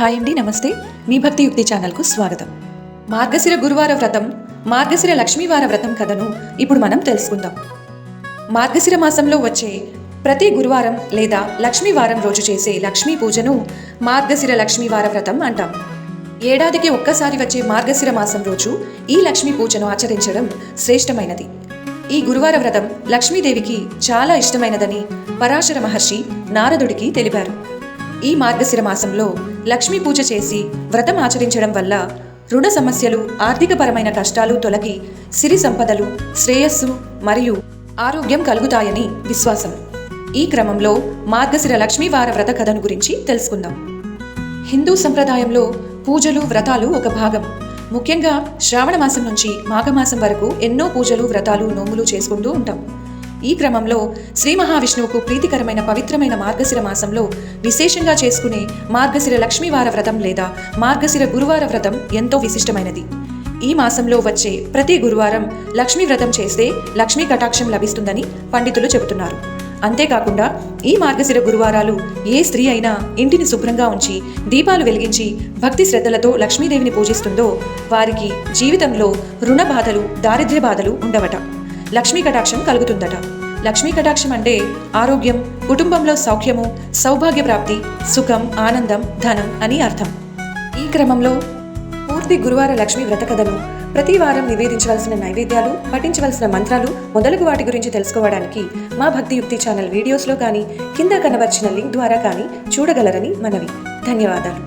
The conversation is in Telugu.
హాయ్ అండి, నమస్తే. మీ భక్తి యుక్తి ఛానల్కు స్వాగతం. మార్గశిర గురువార వ్రతం, మార్గశిర లక్ష్మీవార వ్రతం కథను ఇప్పుడు మనం తెలుసుకుందాం. మార్గశిర మాసంలో వచ్చే ప్రతి గురువారం లేదా లక్ష్మీవారం రోజు చేసే లక్ష్మీ పూజను మార్గశిర లక్ష్మీవార వ్రతం అంటాం. ఏడాదికి ఒక్కసారి వచ్చే మార్గశిర మాసం రోజు ఈ లక్ష్మీ పూజను ఆచరించడం శ్రేష్టమైనది. ఈ గురువార వ్రతం లక్ష్మీదేవికి చాలా ఇష్టమైనదని పరాశర మహర్షి నారదుడికి తెలిపారు. ఈ మార్గశిర మాసంలో లక్ష్మీ పూజ చేసి వ్రతం ఆచరించడం వల్ల రుణ సమస్యలు, ఆర్థికపరమైన కష్టాలు తొలగి సిరి సంపదలు, శ్రేయస్సు మరియు ఆరోగ్యం కలుగుతాయని విశ్వాసం. ఈ క్రమంలో మార్గశిర లక్ష్మీవార వ్రత కథను గురించి తెలుసుకుందాం. హిందూ సంప్రదాయంలో పూజలు, వ్రతాలు ఒక భాగం. ముఖ్యంగా శ్రావణ మాసం నుంచి మాఘమాసం వరకు ఎన్నో పూజలు, వ్రతాలు, నోములు చేసుకుంటూ ఉంటాం. ఈ క్రమంలో శ్రీ మహావిష్ణువుకు ప్రీతికరమైన పవిత్రమైన మార్గశిర మాసంలో విశేషంగా చేసుకునే మార్గశిర లక్ష్మీవార వ్రతం లేదా మార్గశిర గురువార వ్రతం ఎంతో విశిష్టమైనది. ఈ మాసంలో వచ్చే ప్రతి గురువారం లక్ష్మీ వ్రతం చేస్తే లక్ష్మీ కటాక్షం లభిస్తుందని పండితులు చెబుతున్నారు. అంతేకాకుండా ఈ మార్గశిర గురువారాలు ఏ స్త్రీ అయినా ఇంటిని శుభ్రంగా ఉంచి దీపాలు వెలిగించి భక్తి శ్రద్ధలతో లక్ష్మీదేవిని పూజిస్తుందో వారికి జీవితంలో రుణ బాధలు, దారిద్ర్య బాధలు ఉండవట. లక్ష్మీ కటాక్షం కలుగుతుందట. లక్ష్మీ కటాక్షం అంటే ఆరోగ్యం, కుటుంబంలో సౌఖ్యము, సౌభాగ్య ప్రాప్తి, సుఖం, ఆనందం, ధనం అని అర్థం. ఈ క్రమంలో పూర్తి గురువార లక్ష్మీ వ్రత కథను, ప్రతి వారం నివేదించవలసిన నైవేద్యాలు, పఠించవలసిన మంత్రాలు మొదలగు వాటి గురించి తెలుసుకోవడానికి మా భక్తి యుక్తి ఛానల్ వీడియోస్లో కానీ కింద కనబర్చిన లింక్ ద్వారా కానీ చూడగలరని మనవి. ధన్యవాదాలు.